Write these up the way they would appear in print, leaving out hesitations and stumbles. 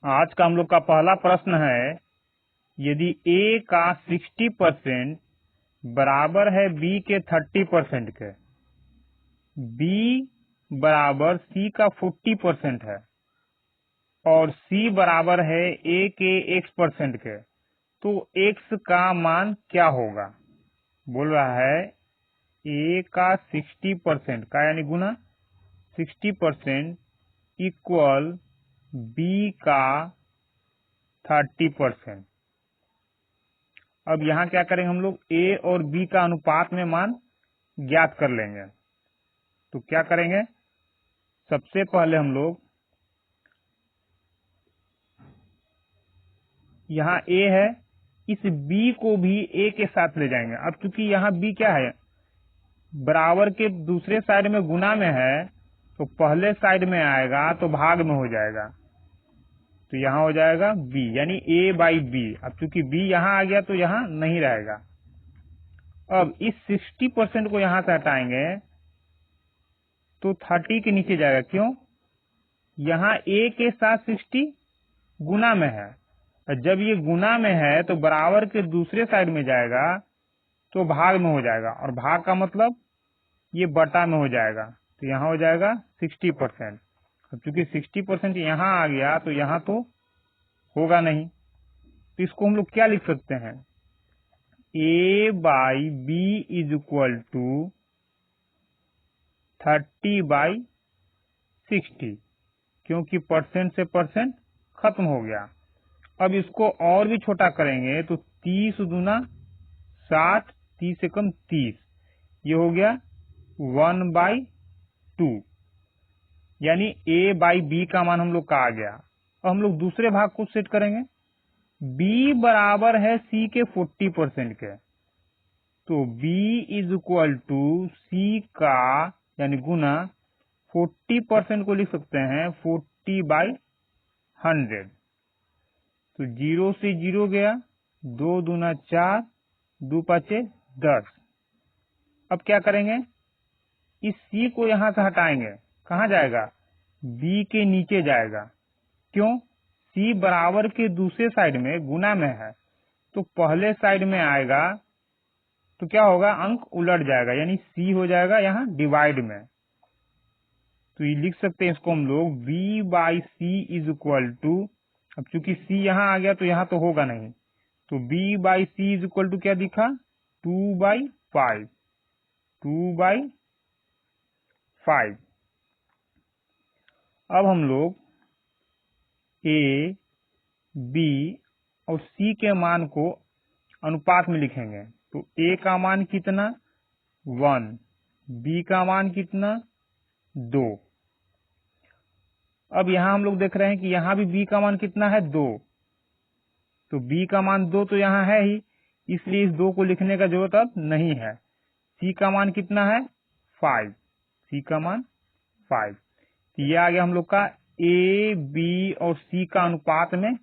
आज का हम लोग का पहला प्रश्न है, यदि a का 60% बराबर है b के 30% के, b बराबर c का 40% है और c बराबर है a के x% के, तो x का मान क्या होगा। बोल रहा है a का 60% का यानी गुना 60% इक्वल b का 30%। अब यहाँ क्या करेंगे हम लोग, a और b का अनुपात में मान ज्ञात कर लेंगे। तो क्या करेंगे, सबसे पहले हम लोग यहाँ a है, इस b को भी a के साथ ले जाएंगे। अब चूंकि यहाँ b क्या है, बराबर के दूसरे साइड में गुना में है, तो पहले साइड में आएगा तो भाग में हो जाएगा, तो यहाँ हो जाएगा b यानी a बाई b। अब चूंकि b यहाँ आ गया तो यहाँ नहीं रहेगा। अब इस 60% को यहाँ से हटाएंगे तो 30 के नीचे जाएगा। क्यों, यहाँ a के साथ 60 गुना में है, और जब ये गुना में है तो बराबर के दूसरे साइड में जाएगा तो भाग में हो जाएगा, और भाग का मतलब ये बटा में हो जाएगा, तो यहाँ हो जाएगा 60%। अब चूंकि 60% यहाँ आ गया तो यहाँ तो होगा नहीं, तो इसको हम लोग क्या लिख सकते हैं, a by b is equal to 30 by 60, क्योंकि परसेंट से परसेंट खत्म हो गया। अब इसको और भी छोटा करेंगे तो 30 दूना 60, 30 से कम 30, ये हो गया 1/2, यानी a बाई b का मान हम लोग का आ गया। अब हम लोग दूसरे भाग को सेट करेंगे, b बराबर है c के 40% के, तो b is equal to c का यानी गुना 40% को लिख सकते हैं 40/100, तो 0 से 0 गया, 2 दूना 4, 2 पाँचे 10। अब क्या करेंगे, इस c को यहां से हटाएंगे, कहां जाएगा, b के नीचे जाएगा। क्यों, c बराबर के दूसरे साइड में गुना में है, तो पहले साइड में आएगा तो क्या होगा, अंक उलट जाएगा, यानी c हो जाएगा यहाँ डिवाइड में। तो ये लिख सकते हैं इसको हम लोग b by c is equal to, अब चूंकि c यहाँ आ गया तो यहाँ तो होगा नहीं, तो b by c is equal to क्या दिखा, 2/5, 2/5। अब हम लोग a, b और c के मान को अनुपात में लिखेंगे। तो a का मान कितना 1, b का मान कितना 2। अब यहाँ हम लोग देख रहे हैं कि यहाँ भी b का मान कितना है 2, तो b का मान 2 तो यहाँ है ही, इसलिए इस 2 को लिखने का जरूरत अब नहीं है। c का मान कितना है 5, c का मान 5। तो ये आ गया हम लोग का a, b और c का अनुपात में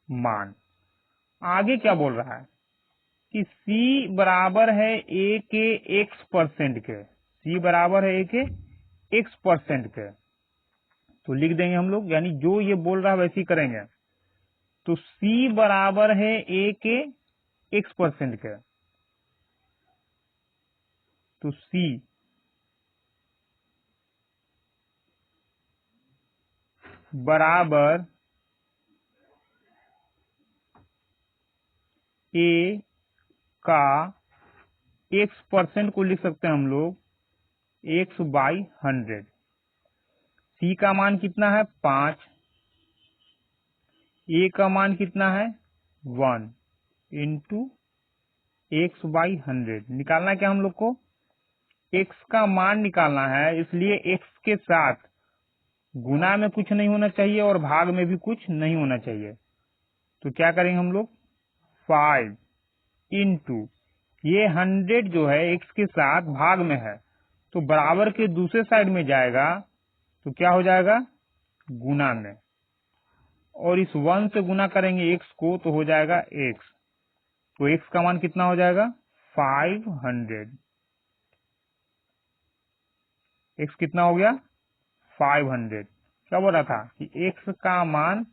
मान। आगे क्या बोल रहा है कि c बराबर है a के x% के, c बराबर है a के x% के, तो लिख देंगे हम लोग, यानी जो ये बोल रहा है वैसे ही करेंगे। तो c बराबर है a के x% के, तो c बराबर a का x% को लिख सकते हैं हम लोग x/100। c का मान कितना है 5, a का मान कितना है 1 इंटू x/100। निकालना क्या हम लोग को, x का मान निकालना है, इसलिए x के साथ गुना में कुछ नहीं होना चाहिए और भाग में भी कुछ नहीं होना चाहिए। तो क्या करेंगे हम लोग, 5 इंटू ये 100 जो है x के साथ भाग में है, तो बराबर के दूसरे साइड में जाएगा, तो क्या हो जाएगा गुना में, और इस 1 से गुना करेंगे x को तो हो जाएगा x, तो x का मान कितना हो जाएगा 500। x कितना हो गया 500। क्या बोल रहा था कि x का मान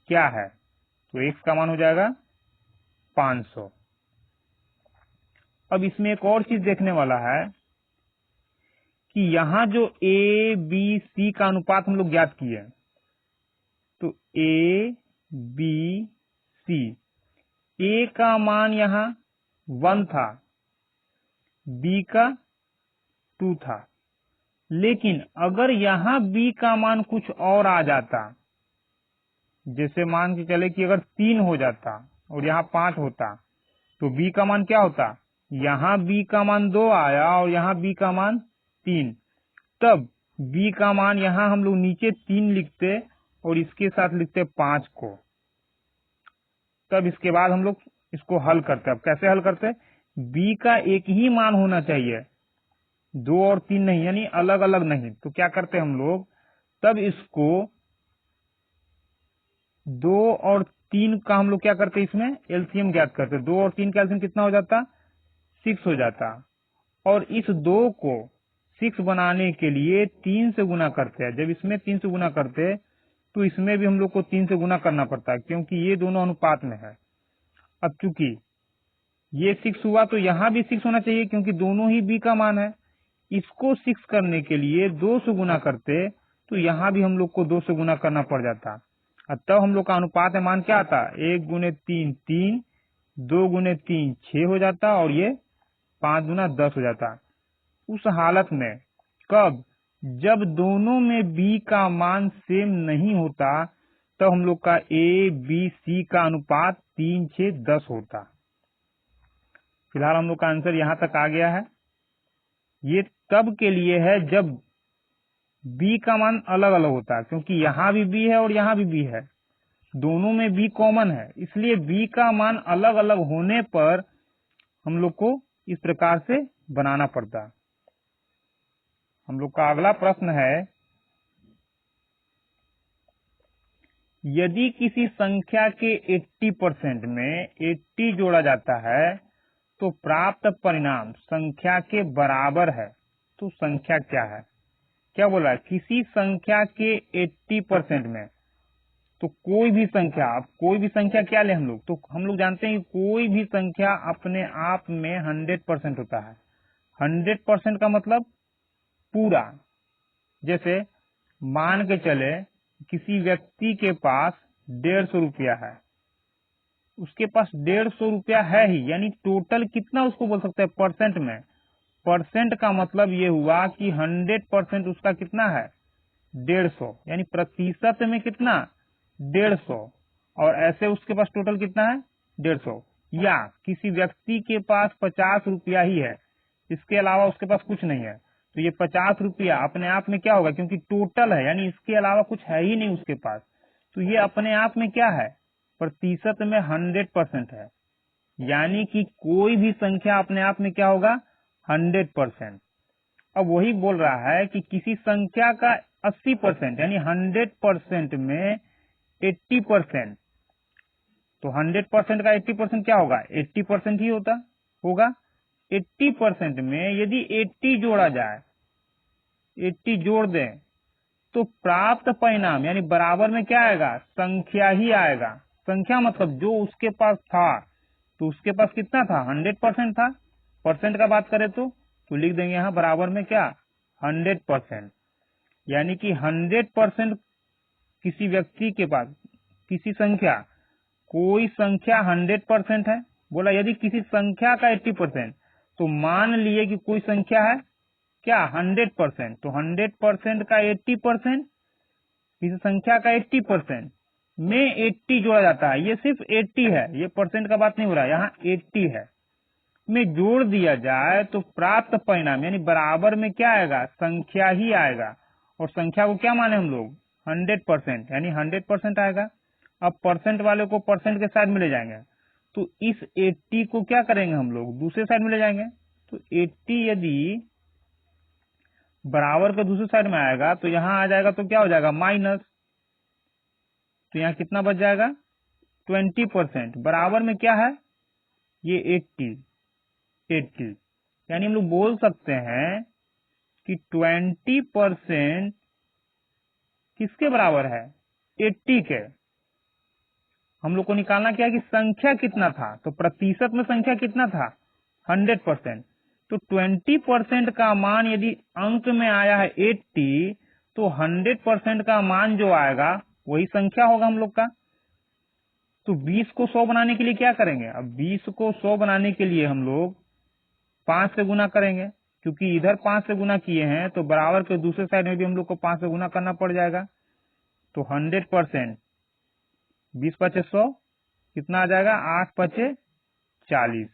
क्या है, तो x का मान हो जाएगा 500। अब इसमें एक और चीज देखने वाला है कि यहाँ जो ए बी सी का अनुपात हम लोग ज्ञात किए, तो ए बी सी, ए का मान यहाँ 1 था, बी का 2 था, लेकिन अगर यहाँ बी का मान कुछ और आ जाता, जैसे मान के चले कि अगर 3 हो जाता और यहाँ 5 होता, तो बी का मान क्या होता, यहाँ बी का मान 2 आया और यहाँ बी का मान 3, तब बी का मान यहाँ हम लोग नीचे 3 लिखते और इसके साथ लिखते 5 को, तब इसके बाद हम लोग इसको हल करते। अब कैसे हल करते, बी का एक ही मान होना चाहिए, 2 और 3 नहीं, यानी अलग अलग नहीं। तो क्या करते हम लोग, तब इसको 2 और 3 का हम लोग क्या करते, इसमें एलसीएम ज्ञात करते। 2 और 3 का एलसीएम कितना हो जाता, 6 हो जाता, और इस 2 को 6 बनाने के लिए 3 से गुना करते हैं। जब इसमें 3 से गुना करते तो इसमें भी हम लोग को 3 से गुना करना पड़ता है, क्योंकि ये दोनों अनुपात में है। अब चूंकि ये 6 हुआ तो यहाँ भी 6 होना चाहिए, क्योंकि दोनों ही बी का मान है। इसको 6 करने के लिए 2 से गुना करते तो यहाँ भी हम लोग को 2 से गुना करना पड़ जाता, तब हम लोग का अनुपात है मान क्या आता, 1 गुने 3 3, 2 गुने 3 6 हो जाता, और ये 5 गुना 10 हो जाता। उस हालत में कब, जब दोनों में बी का मान सेम नहीं होता, तब हम लोग का ए बी सी का अनुपात 3 6 10 होता। फिलहाल हम लोग का आंसर यहाँ तक आ गया है। ये तब के लिए है जब बी का मान अलग अलग होता है, क्योंकि यहाँ भी बी है और यहाँ भी बी है, दोनों में बी कॉमन है, इसलिए बी का मान अलग अलग होने पर हम लोग को इस प्रकार से बनाना पड़ता है। हम लोग का अगला प्रश्न है, यदि किसी संख्या के 80% में 80 जोड़ा जाता है तो प्राप्त परिणाम संख्या के बराबर है, तो संख्या क्या है। क्या बोला, किसी संख्या के 80% में, तो कोई भी संख्या, अब कोई भी संख्या क्या ले हम लोग, तो हम लोग जानते हैं कि कोई भी संख्या अपने आप में 100% होता है। 100% का मतलब पूरा। जैसे मान के चले किसी व्यक्ति के पास 150 रुपया है, उसके पास 150 रुपया है ही, यानी टोटल कितना उसको बोल सकते हैं परसेंट में। परसेंट का मतलब ये हुआ कि 100% उसका कितना है 150, यानी प्रतिशत में कितना 150, और ऐसे उसके पास टोटल कितना है 150। या किसी व्यक्ति के पास 50 रुपया ही है, इसके अलावा उसके पास कुछ नहीं है, तो ये 50 रुपया अपने आप में क्या होगा, क्योंकि टोटल है, यानी इसके अलावा कुछ है ही नहीं उसके पास, तो ये अपने आप में क्या है, प्रतिशत में 100% है। यानी कि कोई भी संख्या अपने आप में क्या होगा 100%। अब वही बोल रहा है कि किसी संख्या का 80% यानी 100% में 80%, तो 100% का 80% क्या होगा 80% ही होगा। 80% में यदि 80 जोड़ा जाए, 80 जोड़ दें, तो प्राप्त परिणाम यानी बराबर में क्या आएगा, संख्या ही आएगा। संख्या मतलब जो उसके पास था, तो उसके पास कितना था 100% था। परसेंट का बात करें तो लिख देंगे यहाँ बराबर में क्या 100%, यानी कि 100% किसी व्यक्ति के पास, किसी संख्या, कोई संख्या 100% है। बोला यदि किसी संख्या का 80%, तो मान लिए कि कोई संख्या है क्या 100%, तो 100% का 80%, किसी संख्या का 80% में 80 जोड़ा जाता है। ये सिर्फ 80 है, ये परसेंट का बात नहीं हो रहा है, यहाँ 80 है, में जोड़ दिया जाए तो प्राप्त परिणाम यानी बराबर में क्या आएगा, संख्या ही आएगा। और संख्या को क्या माने हम लोग 100%, यानी 100% आएगा। अब परसेंट वाले को परसेंट के साइड में ले जाएंगे, तो इस 80 को क्या करेंगे हम लोग दूसरे साइड में ले जाएंगे। तो 80 यदि बराबर के दूसरे साइड में आएगा तो यहाँ आ जाएगा, तो क्या हो जाएगा माइनस, तो यहाँ कितना बच जाएगा 20%। बराबर में क्या है ये 80, यानी हम लोग बोल सकते हैं कि 20% किसके बराबर है 80 के। हम लोग को निकालना क्या है कि संख्या कितना था, तो प्रतिशत में संख्या कितना था 100%। तो 20% का मान यदि अंक में आया है 80, तो 100% का मान जो आएगा वही संख्या होगा हम लोग का। तो 20 को 100 बनाने के लिए क्या करेंगे, अब 20 को 100 बनाने के लिए हम लोग 5 से गुना करेंगे, क्योंकि इधर 5 से गुना किए हैं तो बराबर के दूसरे साइड में भी हम लोग को 5 से गुना करना पड़ जाएगा। तो 100%, 20 पचे 100, कितना आ जाएगा 8 पचे 40,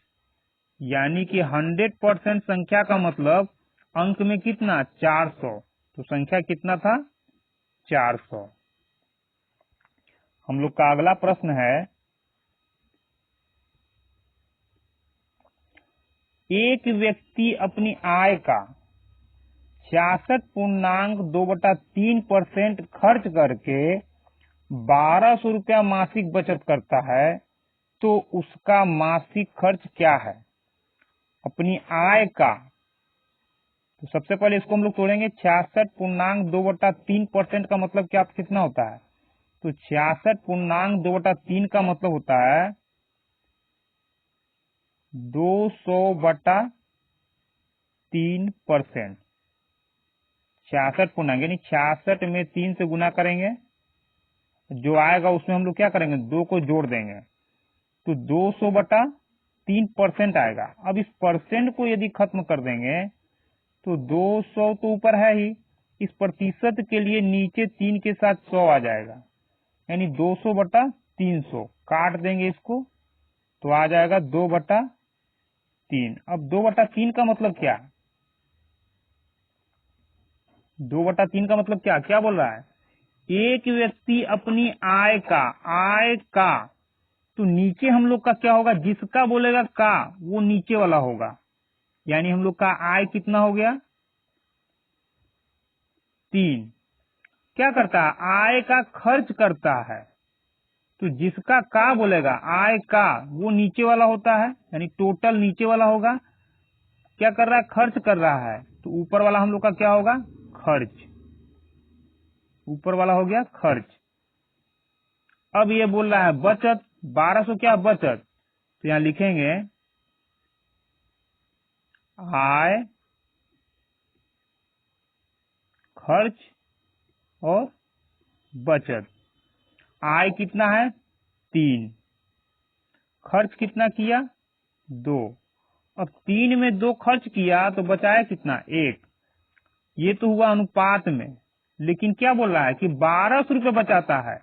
यानी कि 100% संख्या का मतलब अंक में कितना 400, तो संख्या कितना था 400। हम लोग का अगला प्रश्न है, एक व्यक्ति अपनी आय का 66.2/3% खर्च करके 1200 रुपया मासिक बचत करता है, तो उसका मासिक खर्च क्या है। अपनी आय का, तो सबसे पहले इसको हम लोग तोड़ेंगे। 66.2/3% का मतलब क्या कितना होता है, तो 66.2/3 का मतलब होता है 200/3%। 66 पूर्णांक यानी 66 में 3 से गुना करेंगे, जो आएगा उसमें हम लोग क्या करेंगे 2 को जोड़ देंगे, तो 200/3% आएगा। अब इस परसेंट को यदि खत्म कर देंगे तो 200 तो ऊपर है ही, इस प्रतिशत के लिए नीचे 3 के साथ 100 आ जाएगा, यानी 200/300 काट देंगे इसको, तो आ जाएगा 2/3। अब 2/3 का मतलब क्या, 2/3 का मतलब क्या क्या बोल रहा है, एक व्यक्ति अपनी आय का, तो नीचे हम लोग का क्या होगा, जिसका बोलेगा का वो नीचे वाला होगा, यानी हम लोग का आय कितना हो गया 3। क्या करता है, आय का खर्च करता है, तो जिसका का बोलेगा आय का वो नीचे वाला होता है, यानी टोटल नीचे वाला होगा। क्या कर रहा है, खर्च कर रहा है, तो ऊपर वाला हम लोग का क्या होगा खर्च, ऊपर वाला हो गया खर्च। अब ये बोल रहा है बचत, 1200 क्या बचत, तो यहां लिखेंगे आय, खर्च और बचत। आय कितना है 3, खर्च कितना किया 2। अब 3 में 2 खर्च किया तो बचाया कितना 1, ये तो हुआ अनुपात में। लेकिन क्या बोल रहा है कि 1200 रुपये बचाता है,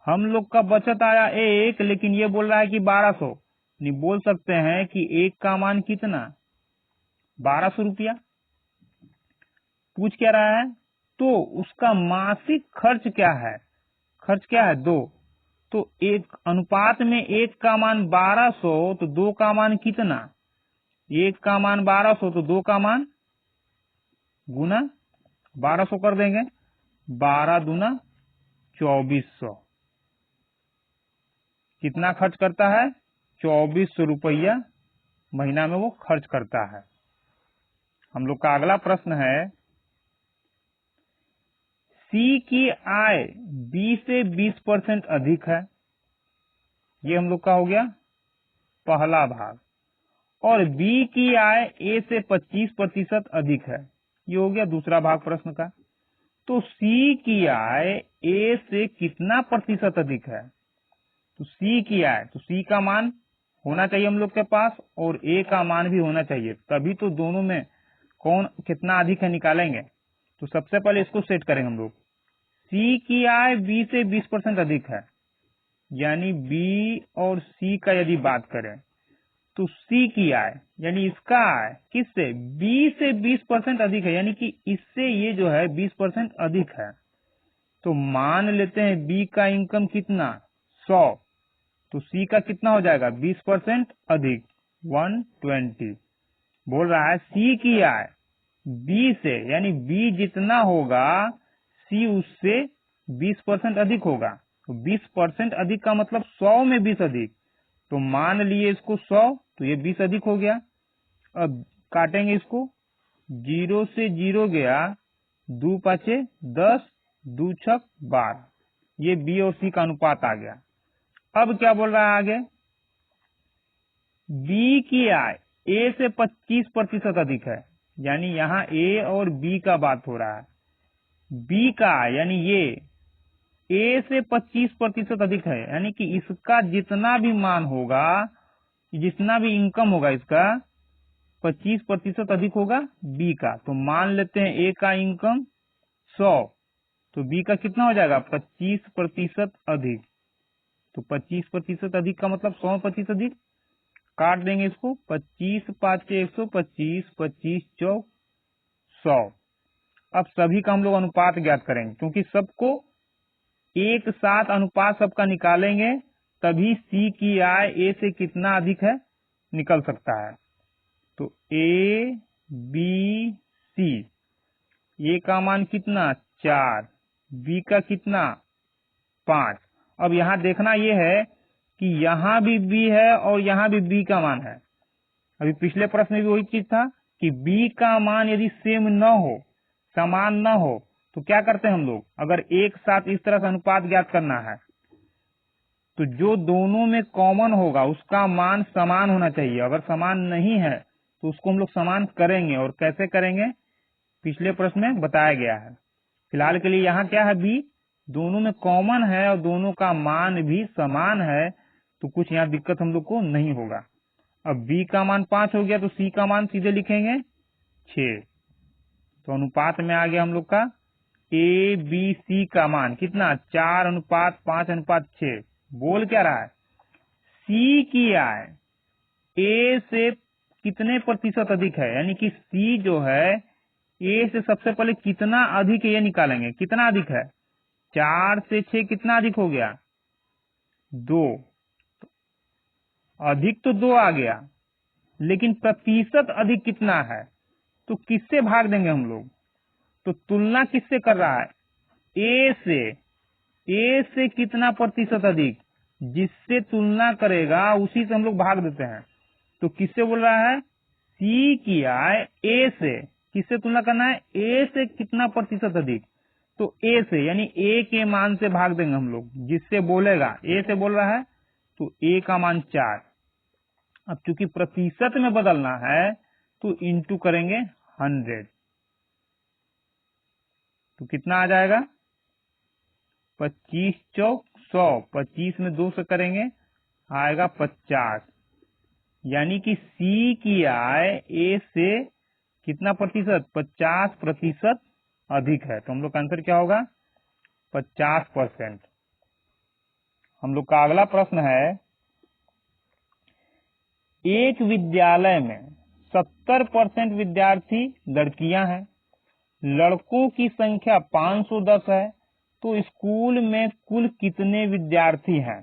हम लोग का बचत आया 1, लेकिन ये बोल रहा है कि 1200, नहीं बोल सकते हैं कि 1 का मान कितना 1200 रुपया। पूछ क्या रहा है, तो उसका मासिक खर्च क्या है, खर्च क्या है 2, तो एक अनुपात में 1 का मान 1200, तो 2 का मान कितना, 1 का मान 1200 तो 2 का मान गुना 1200 कर देंगे, 12 दूना 2400। कितना खर्च करता है 2400 रुपया महीना में वो खर्च करता है। हम लोग का अगला प्रश्न है, सी की आय बी से 20% अधिक है, ये हम लोग का हो गया पहला भाग, और बी की आय ए से 25% अधिक है, ये हो गया दूसरा भाग प्रश्न का। तो सी की आय ए से कितना प्रतिशत अधिक है, तो सी की आय, तो सी का मान होना चाहिए हम लोग के पास और ए का मान भी होना चाहिए, तभी तो दोनों में कौन कितना अधिक है निकालेंगे। तो सबसे पहले इसको सेट करेंगे हम लोग, सी की आय बी से 20% अधिक है, यानी बी और सी का यदि बात करें तो सी की आय यानी इसका आय किससे बी से 20% अधिक है, यानी कि इससे ये जो है 20% अधिक है। तो मान लेते हैं बी का इनकम कितना 100, तो सी का कितना हो जाएगा 20% अधिक 120। बोल रहा है सी की आय बी से, यानी बी जितना होगा सी उससे 20% अधिक होगा, तो 20% अधिक का मतलब 100 में 20 अधिक, तो मान लिए इसको 100, तो ये 20 अधिक हो गया। अब काटेंगे इसको, 0 से 0 गया, 2 पाँचे 10, 2 छक 12, ये बी और सी का अनुपात आ गया। अब क्या बोल रहा है आगे, बी की आय ए से 25% अधिक है, यानी यहाँ ए और बी का बात हो रहा है। बी का आय यानी ये ए से 25% अधिक है, यानी कि इसका जितना भी मान होगा, जितना भी इनकम होगा इसका 25% अधिक होगा बी का। तो मान लेते हैं ए का इनकम 100, तो बी का कितना हो जाएगा 25% अधिक। तो 25% अधिक का मतलब 100% अधिक, काट देंगे इसको, 25 5 125, 25 चौक 100। अब सभी का हम लोग अनुपात ज्ञात करेंगे, क्योंकि सबको एक साथ अनुपात सबका निकालेंगे तभी सी की आय ए से कितना अधिक है निकल सकता है। तो ए बी सी, ए का मान कितना 4, बी का कितना 5। अब यहाँ देखना यह है कि यहाँ भी बी है और यहाँ भी बी का मान है। अभी पिछले प्रश्न में भी वही चीज था कि बी का मान यदि सेम न हो, समान न हो, तो क्या करते हैं हम लोग, अगर एक साथ इस तरह से अनुपात ज्ञात करना है तो जो दोनों में कॉमन होगा उसका मान समान होना चाहिए। अगर समान नहीं है तो उसको हम लोग समान करेंगे, और कैसे करेंगे पिछले प्रश्न में बताया गया है। फिलहाल के लिए यहाँ क्या है, बी दोनों में कॉमन है और दोनों का मान भी समान है, तो कुछ यहाँ दिक्कत हम लोग को नहीं होगा। अब बी का मान 5 हो गया तो सी का मान सीधे लिखेंगे 6। तो अनुपात में आ गया हम लोग का ए बी सी का मान कितना 4:5:6। बोल क्या रहा है, सी की आय ए से कितने प्रतिशत अधिक है, यानी कि सी जो है ए से सबसे पहले कितना अधिक है ये निकालेंगे। कितना अधिक है, 4 से 6 कितना अधिक हो गया 2, अधिक तो 2 आ गया, लेकिन प्रतिशत अधिक कितना है, तो किससे भाग देंगे हम लोग। तो तुलना किससे कर रहा है, ए से। ए से कितना प्रतिशत अधिक, जिससे तुलना करेगा उसी से हम लोग भाग देते हैं। तो किससे बोल रहा है, सी की आय ए से, किससे तुलना करना है, ए से कितना प्रतिशत अधिक, तो ए से, यानी ए के मान से भाग देंगे हम लोग, जिससे बोलेगा ए से बोल रहा है तो ए का मान 4। अब चूंकि प्रतिशत में बदलना है तो इंटू करेंगे 100, तो कितना आ जाएगा 25 चौक 100, 25 में 2 से करेंगे आएगा 50, यानी कि सी की आय ए से कितना प्रतिशत 50% अधिक है। तो हम लोग का आंसर क्या होगा 50%। हम लोग का अगला प्रश्न है, एक विद्यालय में 70% विद्यार्थी लड़कियां हैं, लड़कों की संख्या 510 है, तो स्कूल में कुल कितने विद्यार्थी हैं।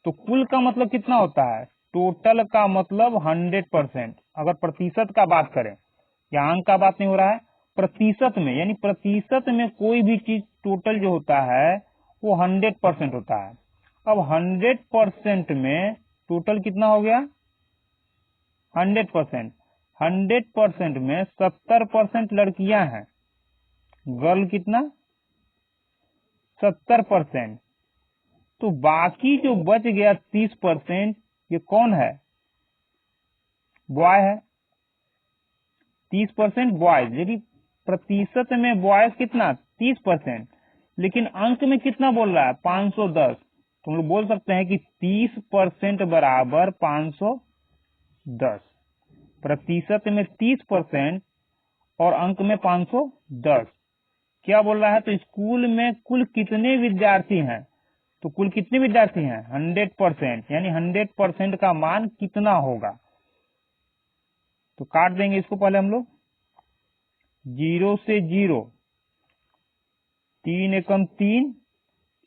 तो कुल का मतलब कितना होता है, टोटल का मतलब 100%। अगर प्रतिशत का बात करें, या अंक का बात नहीं हो रहा है, प्रतिशत में, यानी प्रतिशत में कोई भी चीज टोटल जो होता है वो 100% होता है। अब 100% में टोटल कितना हो गया 100%। 100% में 70% लड़कियां हैं, गर्ल कितना 70%। तो बाकी जो बच गया 30% ये कौन है, बॉय है। 30% बॉयज, यदि प्रतिशत में बॉयज कितना 30%, लेकिन अंक में कितना बोल रहा है 510, तो हम लोग बोल सकते हैं कि 30% बराबर 510। प्रतिशत में 30% और अंक में 510। क्या बोल रहा है, तो स्कूल में कुल कितने विद्यार्थी हैं, तो कुल कितने विद्यार्थी हैं 100%, यानी 100% का मान कितना होगा। तो काट देंगे इसको पहले हम लोग, 0 से 0, 3 एकम 3,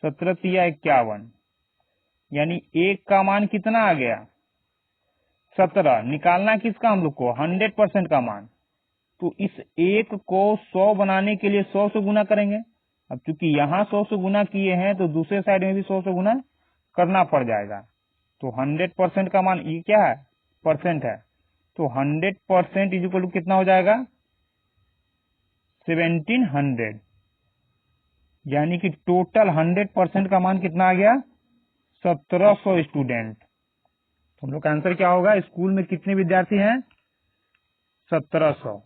17 तिया 51, यानी 1 का मान कितना आ गया 17। निकालना किसका हम लोग को 100% का मान। तो इस 1 को 100 बनाने के लिए 100 से गुना करेंगे। अब चूंकि यहाँ 100 से गुना किए हैं तो दूसरे साइड में भी 100 से गुना करना पड़ जाएगा। तो 100% का मान ये क्या है परसेंट है, तो 100% इज इक्वल टू कितना हो जाएगा 1700, यानी कि टोटल 100% का मान कितना आ गया 1700 स्टूडेंट। तो हम लोग का आंसर क्या होगा, स्कूल में कितने विद्यार्थी हैं, 1700।